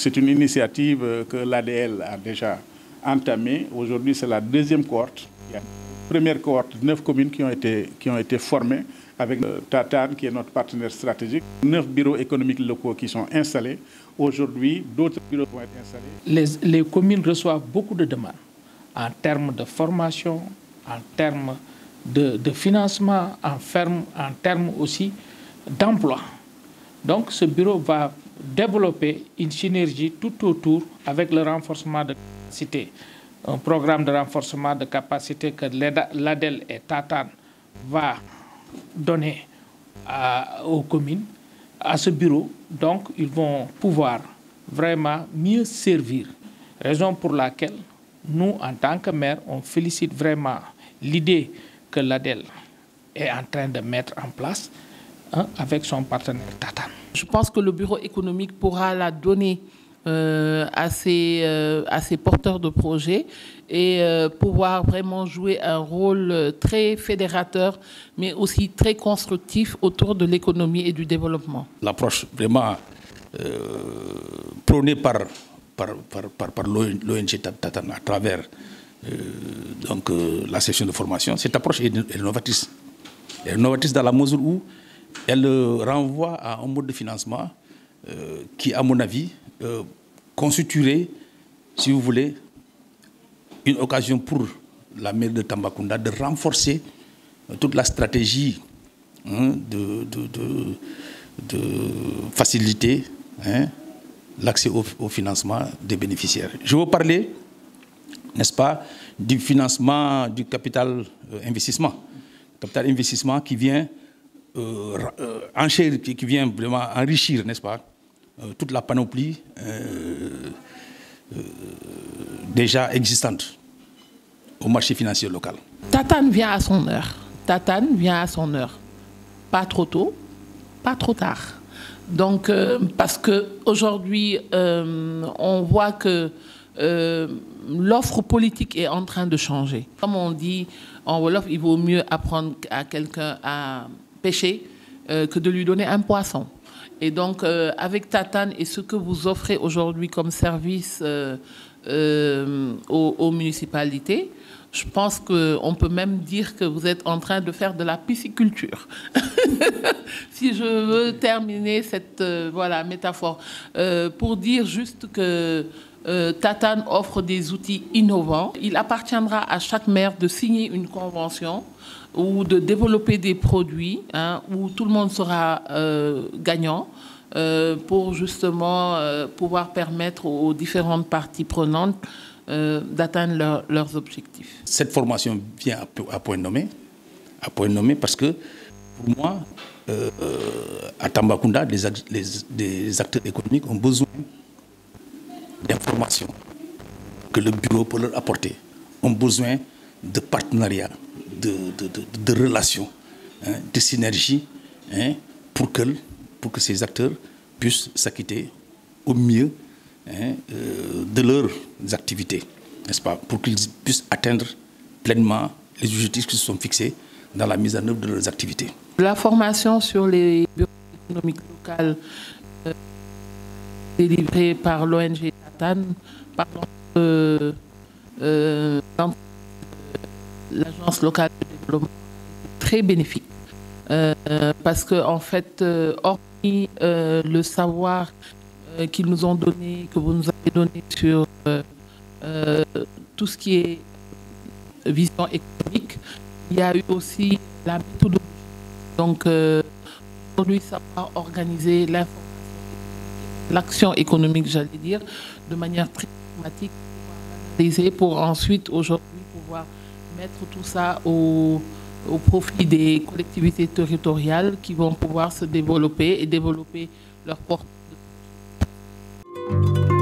C'est une initiative que l'ADL a déjà entamée. Aujourd'hui, c'est la deuxième cohorte. Il y a une première cohorte de 9 communes qui ont été formées avec Tatane, qui est notre partenaire stratégique. 9 bureaux économiques locaux qui sont installés. Aujourd'hui, d'autres bureaux vont être installés. Les communes reçoivent beaucoup de demandes en termes de formation, en termes de financement, en termes aussi d'emploi. Donc ce bureau va développer une synergie tout autour avec le renforcement de capacité. Un programme de renforcement de capacité que l'ADEL et Tatane va donner aux communes, à ce bureau. Donc ils vont pouvoir vraiment mieux servir. Raison pour laquelle nous, en tant que maire, on félicite vraiment l'idée que l'ADEL est en train de mettre en place avec son partenaire Tatane. Je pense que le bureau économique pourra la donner à ces porteurs de projets et pouvoir vraiment jouer un rôle très fédérateur, mais aussi très constructif autour de l'économie et du développement. L'approche vraiment prônée par l'ONG Tatane à travers la session de formation, cette approche est novatrice. Elle est novatrice dans la mesure où elle renvoie à un mode de financement qui, à mon avis, constituerait, si vous voulez, une occasion pour la mairie de Tambacounda de renforcer toute la stratégie de faciliter l'accès au financement des bénéficiaires. Je veux parler, n'est-ce pas, du financement du capital investissement. Capital investissement qui vient qui vient vraiment enrichir, n'est-ce pas, toute la panoplie déjà existante au marché financier local. Tatane vient à son heure. Tatane vient à son heure. Pas trop tôt, pas trop tard. Donc, parce qu'aujourd'hui, on voit que l'offre politique est en train de changer. Comme on dit en Wolof, il vaut mieux apprendre à quelqu'un à pêcher que de lui donner un poisson. Et donc, avec Tatane et ce que vous offrez aujourd'hui comme service aux municipalités, je pense qu'on peut même dire que vous êtes en train de faire de la pisciculture. Si je veux terminer cette métaphore, pour dire juste que Tatane offre des outils innovants. Il appartiendra à chaque maire de signer une convention ou de développer des produits où tout le monde sera gagnant pour justement pouvoir permettre aux différentes parties prenantes d'atteindre leurs objectifs. Cette formation vient à point nommé parce que pour moi, à Tambacounda, les acteurs économiques ont besoin d'informations que le bureau peut leur apporter, ont besoin de partenariats, de relations, de synergie, pour que ces acteurs puissent s'acquitter au mieux de leurs activités, n'est-ce pas, pour qu'ils puissent atteindre pleinement les objectifs qui se sont fixés dans la mise en œuvre de leurs activités. La formation sur les bureaux économiques locaux délivrée par l'ONG Tatane, par l'agence locale de développement, très bénéfique. Parce que en fait, hormis le savoir qu'ils nous ont donné, que vous nous avez donné sur tout ce qui est vision économique, il y a eu aussi la méthodologie. Donc, aujourd'hui, savoir organiser l'information, l'action économique, j'allais dire, de manière très pragmatique, pour ensuite, aujourd'hui, pouvoir mettre tout ça au profit des collectivités territoriales qui vont pouvoir se développer et développer leur porte de projet.